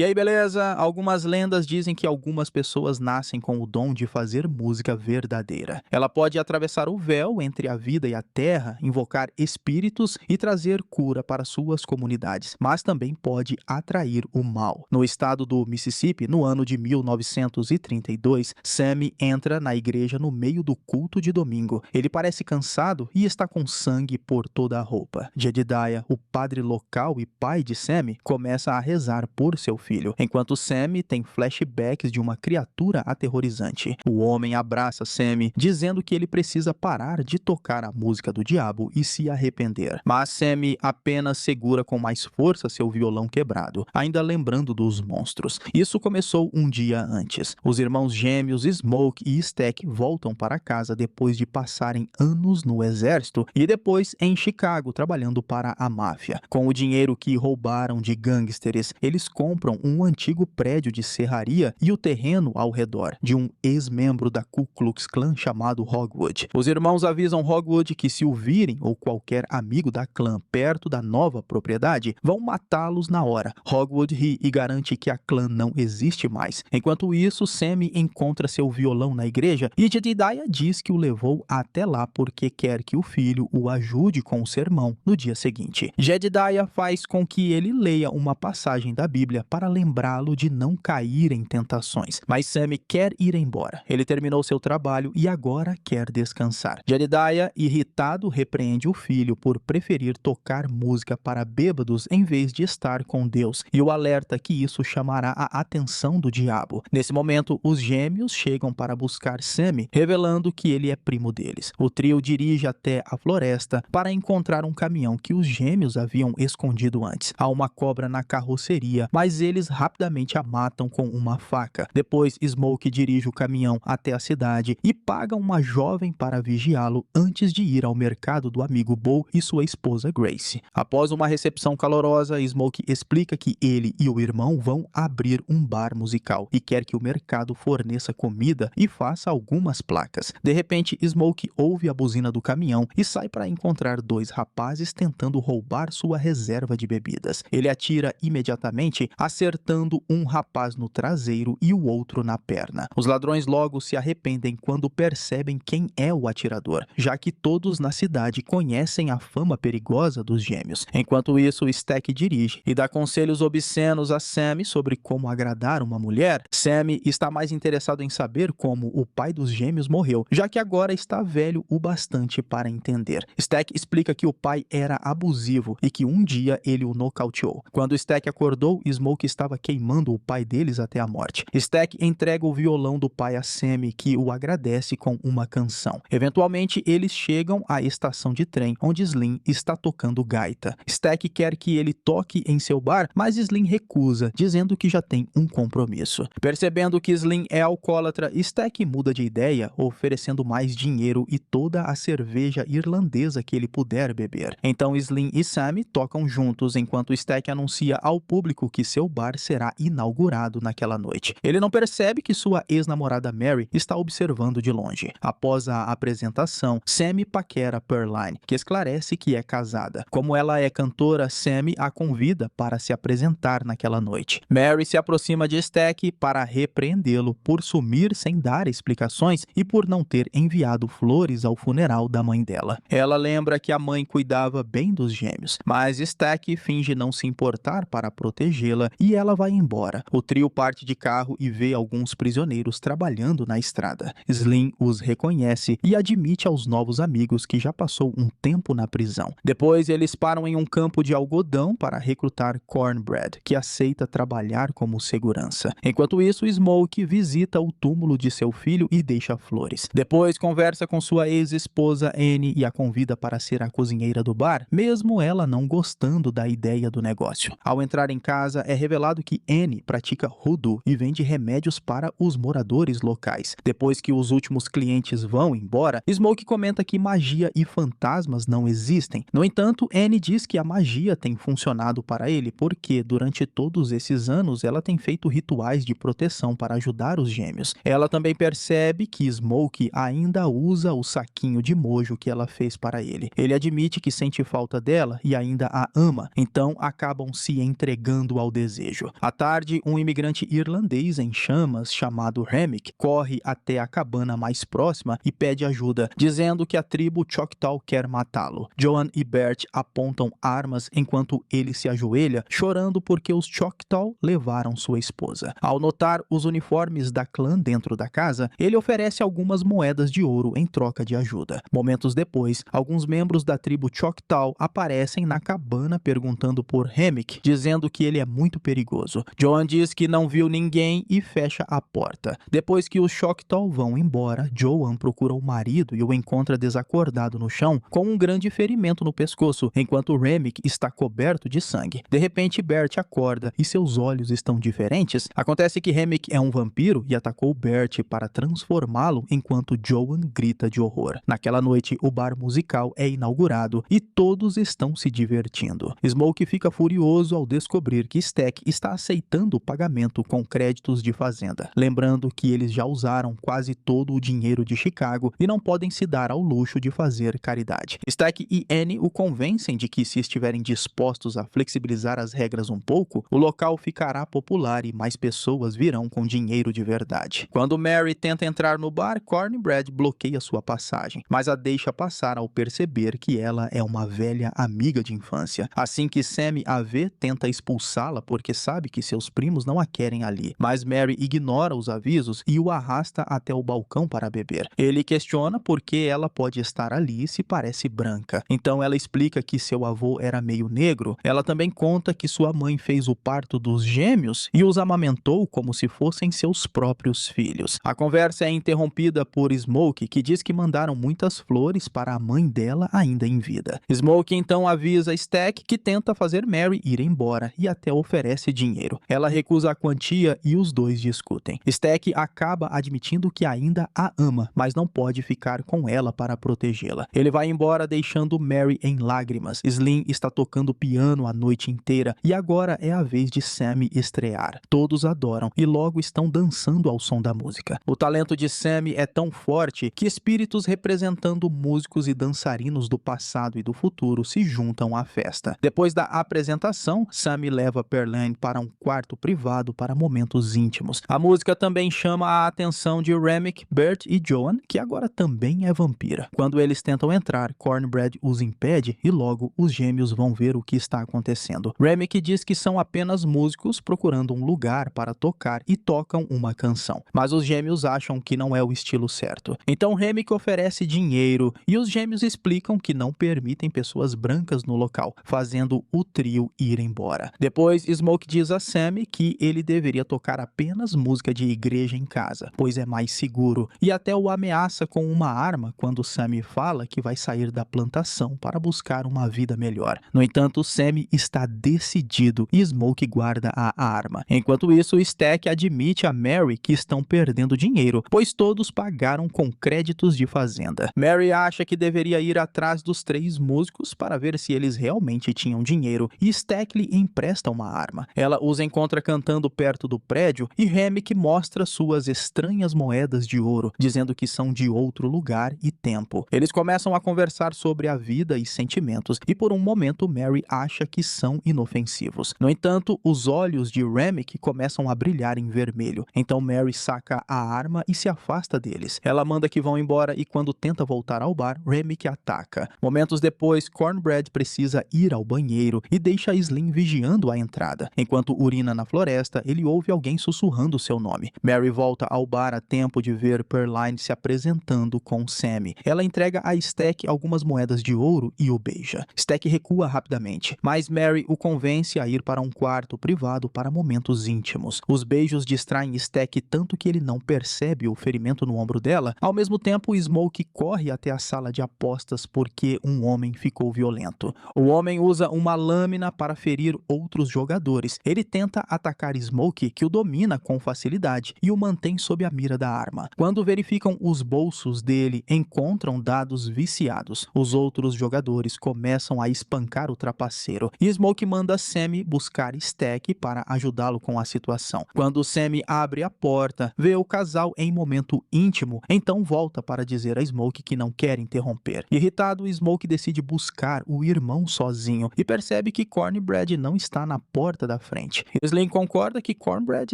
E aí, beleza? Algumas lendas dizem que algumas pessoas nascem com o dom de fazer música verdadeira. Ela pode atravessar o véu entre a vida e a terra, invocar espíritos e trazer cura para suas comunidades, mas também pode atrair o mal. No estado do Mississippi, no ano de 1932, Sammy entra na igreja no meio do culto de domingo. Ele parece cansado e está com sangue por toda a roupa. Jedidiah, o padre local e pai de Sammy, começa a rezar por seu filho, enquanto Sammy tem flashbacks de uma criatura aterrorizante. O homem abraça Sammy, dizendo que ele precisa parar de tocar a música do diabo e se arrepender. Mas Sammy apenas segura com mais força seu violão quebrado, ainda lembrando dos monstros. Isso começou um dia antes. Os irmãos gêmeos Smoke e Stack voltam para casa depois de passarem anos no exército e depois em Chicago trabalhando para a máfia. Com o dinheiro que roubaram de gangsters, eles compram um antigo prédio de serraria e o terreno ao redor de um ex-membro da Ku Klux Klan chamado Hogwood. Os irmãos avisam Hogwood que se o virem ou qualquer amigo da clã perto da nova propriedade, vão matá-los na hora. Hogwood ri e garante que a clã não existe mais. Enquanto isso, Sammy encontra seu violão na igreja e Jedidiah diz que o levou até lá porque quer que o filho o ajude com o sermão no dia seguinte. Jedidiah faz com que ele leia uma passagem da Bíblia para lembrá-lo de não cair em tentações. Mas Sammy quer ir embora. Ele terminou seu trabalho e agora quer descansar. Jedidiah, irritado, repreende o filho por preferir tocar música para bêbados em vez de estar com Deus e o alerta que isso chamará a atenção do diabo. Nesse momento, os gêmeos chegam para buscar Sammy, revelando que ele é primo deles. O trio dirige até a floresta para encontrar um caminhão que os gêmeos haviam escondido antes. Há uma cobra na carroceria, mas eles rapidamente a matam com uma faca. Depois, Smoke dirige o caminhão até a cidade e paga uma jovem para vigiá-lo antes de ir ao mercado do amigo Bo e sua esposa Grace. Após uma recepção calorosa, Smoke explica que ele e o irmão vão abrir um bar musical e quer que o mercado forneça comida e faça algumas placas. De repente, Smoke ouve a buzina do caminhão e sai para encontrar dois rapazes tentando roubar sua reserva de bebidas. Ele atira imediatamente, acertando um rapaz no traseiro e o outro na perna. Os ladrões logo se arrependem quando percebem quem é o atirador, já que todos na cidade conhecem a fama perigosa dos gêmeos. Enquanto isso, Stack dirige e dá conselhos obscenos a Sammy sobre como agradar uma mulher. Sammy está mais interessado em saber como o pai dos gêmeos morreu, já que agora está velho o bastante para entender. Stack explica que o pai era abusivo e que um dia ele o nocauteou. Quando Stack acordou, Smoke estava queimando o pai deles até a morte. Stack entrega o violão do pai a Sammy, que o agradece com uma canção. Eventualmente, eles chegam à estação de trem, onde Slim está tocando gaita. Stack quer que ele toque em seu bar, mas Slim recusa, dizendo que já tem um compromisso. Percebendo que Slim é alcoólatra, Stack muda de ideia, oferecendo mais dinheiro e toda a cerveja irlandesa que ele puder beber. Então Slim e Sammy tocam juntos, enquanto Stack anuncia ao público que seu bar será inaugurado naquela noite. Ele não percebe que sua ex-namorada Mary está observando de longe. Após a apresentação, Sammy paquera Pearline, que esclarece que é casada. Como ela é cantora, Sammy a convida para se apresentar naquela noite. Mary se aproxima de Stack para repreendê-lo por sumir sem dar explicações e por não ter enviado flores ao funeral da mãe dela. Ela lembra que a mãe cuidava bem dos gêmeos, mas Stack finge não se importar para protegê-la e ela vai embora. O trio parte de carro e vê alguns prisioneiros trabalhando na estrada. Slim os reconhece e admite aos novos amigos que já passou um tempo na prisão. Depois, eles param em um campo de algodão para recrutar Cornbread, que aceita trabalhar como segurança. Enquanto isso, Smoke visita o túmulo de seu filho e deixa flores. Depois, conversa com sua ex-esposa Annie e a convida para ser a cozinheira do bar, mesmo ela não gostando da ideia do negócio. Ao entrar em casa, é revelado que Annie pratica hoodoo e vende remédios para os moradores locais. Depois que os últimos clientes vão embora, Smoke comenta que magia e fantasmas não existem. No entanto, Annie diz que a magia tem funcionado para ele porque, durante todos esses anos, ela tem feito rituais de proteção para ajudar os gêmeos. Ela também percebe que Smoke ainda usa o saquinho de mojo que ela fez para ele. Ele admite que sente falta dela e ainda a ama, então acabam se entregando ao desejo. beijo. À tarde, um imigrante irlandês em chamas, chamado Remick, corre até a cabana mais próxima e pede ajuda, dizendo que a tribo Choctaw quer matá-lo. Joan e Bert apontam armas enquanto ele se ajoelha, chorando porque os Choctaw levaram sua esposa. Ao notar os uniformes da clã dentro da casa, ele oferece algumas moedas de ouro em troca de ajuda. Momentos depois, alguns membros da tribo Choctaw aparecem na cabana perguntando por Remick, dizendo que ele é muito perigoso. Joan diz que não viu ninguém e fecha a porta. Depois que os Choctaw vão embora, Joan procura o marido e o encontra desacordado no chão, com um grande ferimento no pescoço, enquanto Remick está coberto de sangue. De repente, Bert acorda e seus olhos estão diferentes. Acontece que Remick é um vampiro e atacou Bert para transformá-lo, enquanto Joan grita de horror. Naquela noite, o bar musical é inaugurado e todos estão se divertindo. Smoke fica furioso ao descobrir que Stack está aceitando o pagamento com créditos de fazenda, lembrando que eles já usaram quase todo o dinheiro de Chicago e não podem se dar ao luxo de fazer caridade. Stack e Annie o convencem de que, se estiverem dispostos a flexibilizar as regras um pouco, o local ficará popular e mais pessoas virão com dinheiro de verdade. Quando Mary tenta entrar no bar, Cornbread bloqueia sua passagem, mas a deixa passar ao perceber que ela é uma velha amiga de infância. Assim que Sammy a vê, tenta expulsá-la porque sabe que seus primos não a querem ali, mas Mary ignora os avisos e o arrasta até o balcão para beber. Ele questiona por que ela pode estar ali se parece branca. Então ela explica que seu avô era meio negro. Ela também conta que sua mãe fez o parto dos gêmeos e os amamentou como se fossem seus próprios filhos. A conversa é interrompida por Smoke, que diz que mandaram muitas flores para a mãe dela ainda em vida. Smoke então avisa Stack, que tenta fazer Mary ir embora e até oferece dinheiro. Ela recusa a quantia e os dois discutem. Stack acaba admitindo que ainda a ama, mas não pode ficar com ela para protegê-la. Ele vai embora deixando Mary em lágrimas. Slim está tocando piano a noite inteira e agora é a vez de Sammy estrear. Todos adoram e logo estão dançando ao som da música. O talento de Sammy é tão forte que espíritos representando músicos e dançarinos do passado e do futuro se juntam à festa. Depois da apresentação, Sammy leva Pearline para um quarto privado para momentos íntimos. A música também chama a atenção de Remick, Bert e Joan, que agora também é vampira. Quando eles tentam entrar, Cornbread os impede e logo os gêmeos vão ver o que está acontecendo. Remick diz que são apenas músicos procurando um lugar para tocar e tocam uma canção, mas os gêmeos acham que não é o estilo certo. Então Remick oferece dinheiro e os gêmeos explicam que não permitem pessoas brancas no local, fazendo o trio ir embora. Depois, Smoke diz a Sammy que ele deveria tocar apenas música de igreja em casa, pois é mais seguro, e até o ameaça com uma arma quando Sammy fala que vai sair da plantação para buscar uma vida melhor. No entanto, Sammy está decidido e Smoke guarda a arma. Enquanto isso, Stack admite a Mary que estão perdendo dinheiro, pois todos pagaram com créditos de fazenda. Mary acha que deveria ir atrás dos três músicos para ver se eles realmente tinham dinheiro, e Stack lhe empresta uma arma. Ela os encontra cantando perto do prédio e Remick mostra suas estranhas moedas de ouro, dizendo que são de outro lugar e tempo. Eles começam a conversar sobre a vida e sentimentos, e por um momento Mary acha que são inofensivos. No entanto, os olhos de Remick começam a brilhar em vermelho. Então Mary saca a arma e se afasta deles. Ela manda que vão embora e quando tenta voltar ao bar, Remick ataca. Momentos depois, Cornbread precisa ir ao banheiro e deixa Slim vigiando a entrada. Enquanto urina na floresta, ele ouve alguém sussurrando seu nome. Mary volta ao bar a tempo de ver Pearline se apresentando com Sammy. Ela entrega a Stack algumas moedas de ouro e o beija. Stack recua rapidamente, mas Mary o convence a ir para um quarto privado para momentos íntimos. Os beijos distraem Stack tanto que ele não percebe o ferimento no ombro dela. Ao mesmo tempo, Smoke corre até a sala de apostas porque um homem ficou violento. O homem usa uma lâmina para ferir outros jogadores. Ele tenta atacar Smoke, que o domina com facilidade e o mantém sob a mira da arma. Quando verificam os bolsos dele, encontram dados viciados. Os outros jogadores começam a espancar o trapaceiro e Smoke manda Sammy buscar Stack para ajudá-lo com a situação. Quando Sammy abre a porta, vê o casal em momento íntimo, então volta para dizer a Smoke que não quer interromper. Irritado, Smoke decide buscar o irmão sozinho e percebe que Cornbread não está na porta da da frente. Slim concorda que Cornbread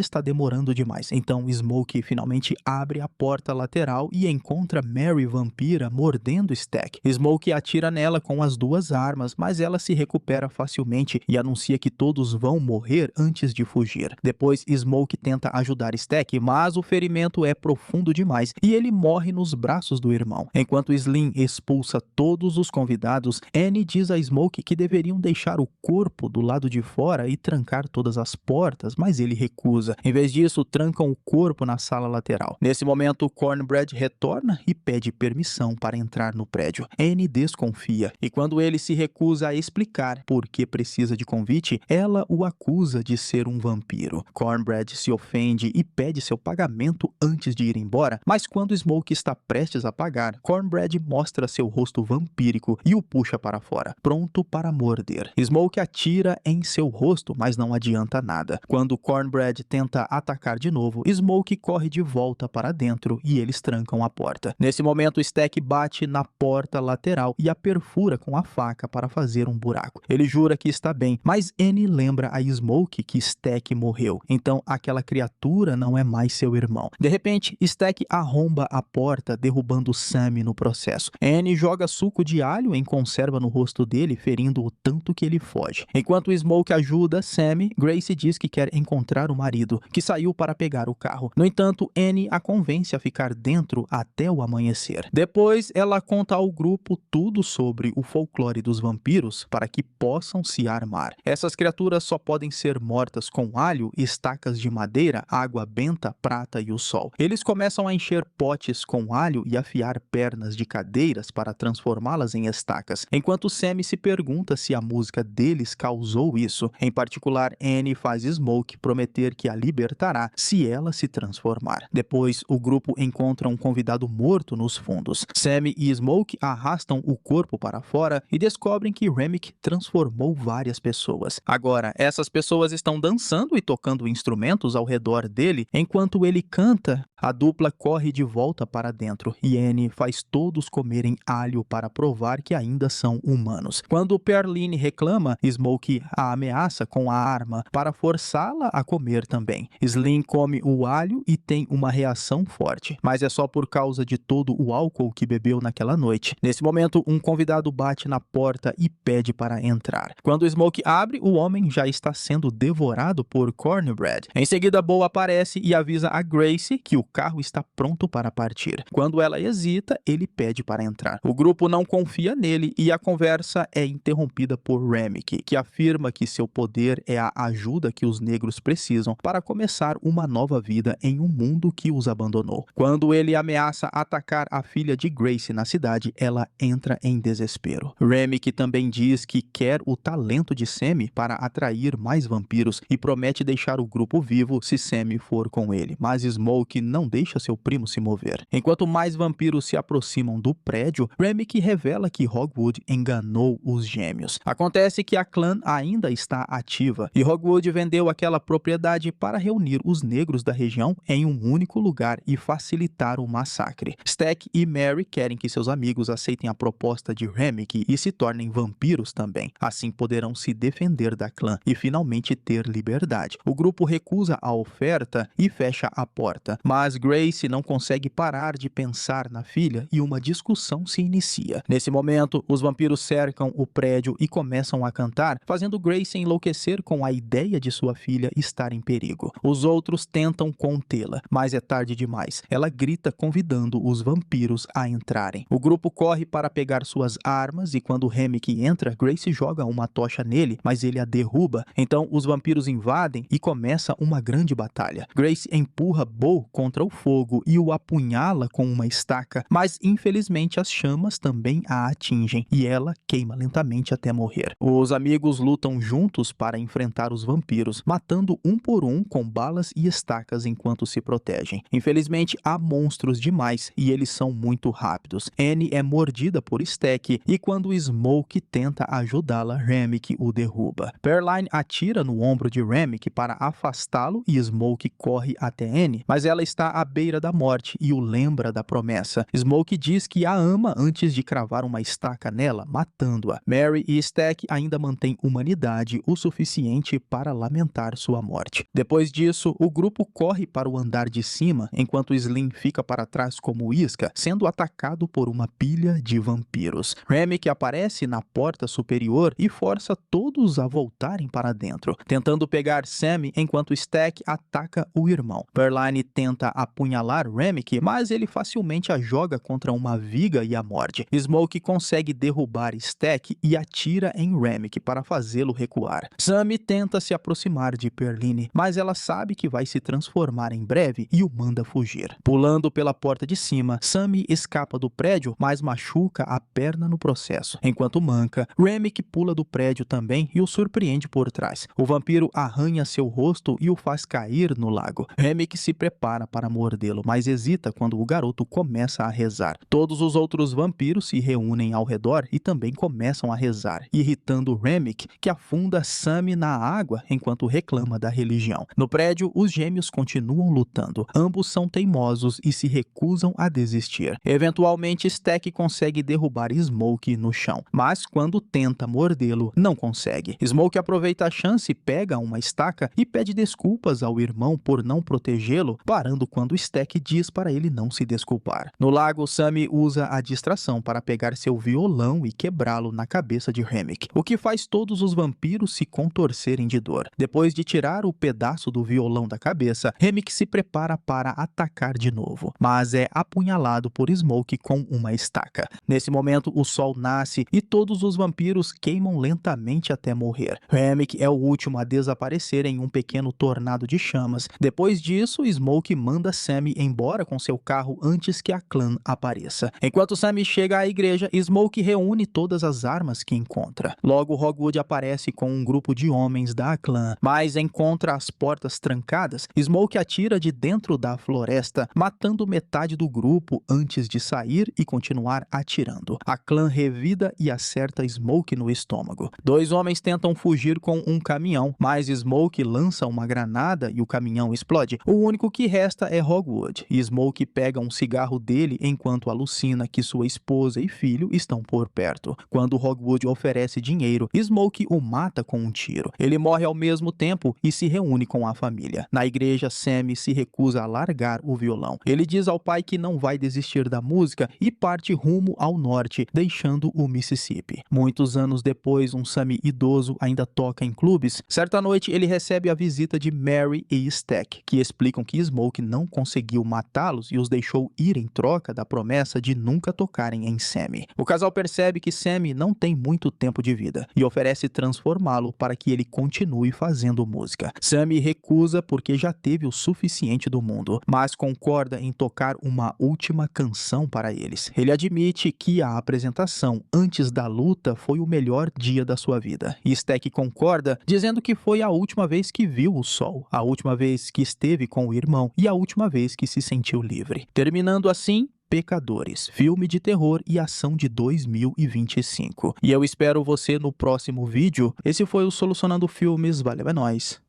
está demorando demais, então Smoke finalmente abre a porta lateral e encontra Mary vampira mordendo Stack. Smoke atira nela com as duas armas, mas ela se recupera facilmente e anuncia que todos vão morrer antes de fugir. Depois, Smoke tenta ajudar Stack, mas o ferimento é profundo demais e ele morre nos braços do irmão. Enquanto Slim expulsa todos os convidados, Annie diz a Smoke que deveriam deixar o corpo do lado de fora e trancar todas as portas, mas ele recusa. Em vez disso, trancam o corpo na sala lateral. Nesse momento, Cornbread retorna e pede permissão para entrar no prédio. Annie desconfia, e quando ele se recusa a explicar por que precisa de convite, ela o acusa de ser um vampiro. Cornbread se ofende e pede seu pagamento antes de ir embora, mas quando Smoke está prestes a pagar, Cornbread mostra seu rosto vampírico e o puxa para fora, pronto para morder. Smoke atira em seu rosto, mas não adianta nada. Quando Cornbread tenta atacar de novo, Smoke corre de volta para dentro e eles trancam a porta. Nesse momento, Stack bate na porta lateral e a perfura com a faca para fazer um buraco. Ele jura que está bem, mas Annie lembra a Smoke que Stack morreu, então aquela criatura não é mais seu irmão. De repente, Stack arromba a porta, derrubando Sam no processo. Annie joga suco de alho em conserva no rosto dele, ferindo-o tanto que ele foge. Enquanto Smoke ajuda Sam, Grace diz que quer encontrar o marido, que saiu para pegar o carro. No entanto, Annie a convence a ficar dentro até o amanhecer. Depois, ela conta ao grupo tudo sobre o folclore dos vampiros para que possam se armar. Essas criaturas só podem ser mortas com alho, estacas de madeira, água benta, prata e o sol. Eles começam a encher potes com alho e afiar pernas de cadeiras para transformá-las em estacas, enquanto Sam se pergunta se a música deles causou isso. Em particular, Annie faz Smoke prometer que a libertará se ela se transformar. Depois, o grupo encontra um convidado morto nos fundos. Sam e Smoke arrastam o corpo para fora e descobrem que Remick transformou várias pessoas. Agora, essas pessoas estão dançando e tocando instrumentos ao redor dele, enquanto ele canta. A dupla corre de volta para dentro e Annie faz todos comerem alho para provar que ainda são humanos. Quando Perline reclama, Smoke a ameaça com a arma para forçá-la a comer também. Slim come o alho e tem uma reação forte, mas é só por causa de todo o álcool que bebeu naquela noite. Nesse momento, um convidado bate na porta e pede para entrar. Quando Smoke abre, o homem já está sendo devorado por Cornbread. Em seguida, Bo aparece e avisa a Grace que o carro está pronto para partir. Quando ela hesita, ele pede para entrar. O grupo não confia nele e a conversa é interrompida por Remick, que afirma que seu poder é a ajuda que os negros precisam para começar uma nova vida em um mundo que os abandonou. Quando ele ameaça atacar a filha de Grace na cidade, ela entra em desespero. Remick também diz que quer o talento de Sammy para atrair mais vampiros e promete deixar o grupo vivo se Sammy for com ele, mas Smoke não deixa seu primo se mover. Enquanto mais vampiros se aproximam do prédio, Remick revela que Hogwood enganou os gêmeos. Acontece que a clã ainda está ativa e Hogwood vendeu aquela propriedade para reunir os negros da região em um único lugar e facilitar o massacre. Stack e Mary querem que seus amigos aceitem a proposta de Remick e se tornem vampiros também. Assim poderão se defender da clã e finalmente ter liberdade. O grupo recusa a oferta e fecha a porta, mas Grace não consegue parar de pensar na filha e uma discussão se inicia. Nesse momento, os vampiros cercam o prédio e começam a cantar, fazendo Grace enlouquecer com a ideia de sua filha estar em perigo. Os outros tentam contê-la, mas é tarde demais. Ela grita convidando os vampiros a entrarem. O grupo corre para pegar suas armas e quando Remick entra, Grace joga uma tocha nele, mas ele a derruba. Então os vampiros invadem e começa uma grande batalha. Grace empurra Bo contra o fogo e o apunhala com uma estaca, mas infelizmente as chamas também a atingem e ela queima lentamente até morrer. Os amigos lutam juntos para enfrentar os vampiros, matando um por um com balas e estacas enquanto se protegem. Infelizmente há monstros demais e eles são muito rápidos. Annie é mordida por Stack e quando Smoke tenta ajudá-la, Remick o derruba. Perline atira no ombro de Remick para afastá-lo e Smoke corre até Annie, mas ela está à beira da morte e o lembra da promessa. Smoke diz que a ama antes de cravar uma estaca nela, matando-a. Mary e Stack ainda mantêm humanidade o suficiente suficiente para lamentar sua morte. Depois disso, o grupo corre para o andar de cima, enquanto Slim fica para trás como isca, sendo atacado por uma pilha de vampiros. Remick aparece na porta superior e força todos a voltarem para dentro, tentando pegar Sammy enquanto Stack ataca o irmão. Perline tenta apunhalar Remick, mas ele facilmente a joga contra uma viga e a morde. Smoke consegue derrubar Stack e atira em Remick para fazê-lo recuar. Sammy tenta se aproximar de Perline, mas ela sabe que vai se transformar em breve e o manda fugir. Pulando pela porta de cima, Sammy escapa do prédio, mas machuca a perna no processo. Enquanto manca, Remick pula do prédio também e o surpreende por trás. O vampiro arranha seu rosto e o faz cair no lago. Remick se prepara para mordê-lo, mas hesita quando o garoto começa a rezar. Todos os outros vampiros se reúnem ao redor e também começam a rezar, irritando Remick, que afunda Sammy na água enquanto reclama da religião. No prédio, os gêmeos continuam lutando. Ambos são teimosos e se recusam a desistir. Eventualmente, Stack consegue derrubar Smoke no chão, mas quando tenta mordê-lo, não consegue. Smoke aproveita a chance, pega uma estaca e pede desculpas ao irmão por não protegê-lo, parando quando Stack diz para ele não se desculpar. No lago, Sammy usa a distração para pegar seu violão e quebrá-lo na cabeça de Remick, o que faz todos os vampiros se contorcerem de dor. Depois de tirar o pedaço do violão da cabeça, Remick se prepara para atacar de novo, mas é apunhalado por Smoke com uma estaca. Nesse momento, o sol nasce e todos os vampiros queimam lentamente até morrer. Remick é o último a desaparecer em um pequeno tornado de chamas. Depois disso, Smoke manda Sammy embora com seu carro antes que a clã apareça. Enquanto Sammy chega à igreja, Smoke reúne todas as armas que encontra. Logo, Hogwood aparece com um grupo de homens da clã, mas encontra as portas trancadas. Smoke atira de dentro da floresta, matando metade do grupo antes de sair e continuar atirando. A clã revida e acerta Smoke no estômago. Dois homens tentam fugir com um caminhão, mas Smoke lança uma granada e o caminhão explode. O único que resta é Hogwood, e Smoke pega um cigarro dele enquanto alucina que sua esposa e filho estão por perto. Quando Hogwood oferece dinheiro, Smoke o mata com um tiro. Ele morre ao mesmo tempo e se reúne com a família. Na igreja, Sammy se recusa a largar o violão. Ele diz ao pai que não vai desistir da música e parte rumo ao norte, deixando o Mississippi. Muitos anos depois, um Sammy idoso ainda toca em clubes. Certa noite, ele recebe a visita de Mary e Stack, que explicam que Smoke não conseguiu matá-los e os deixou ir em troca da promessa de nunca tocarem em Sammy. O casal percebe que Sammy não tem muito tempo de vida e oferece transformá-lo para que ele continue fazendo música. Sammy recusa porque já teve o suficiente do mundo, mas concorda em tocar uma última canção para eles. Ele admite que a apresentação antes da luta foi o melhor dia da sua vida. E Stack concorda, dizendo que foi a última vez que viu o sol, a última vez que esteve com o irmão e a última vez que se sentiu livre. Terminando assim, Pecadores, filme de terror e ação de 2025. E eu espero você no próximo vídeo. Esse foi o Solucionando Filmes. Valeu, é nóis.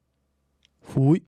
Fui.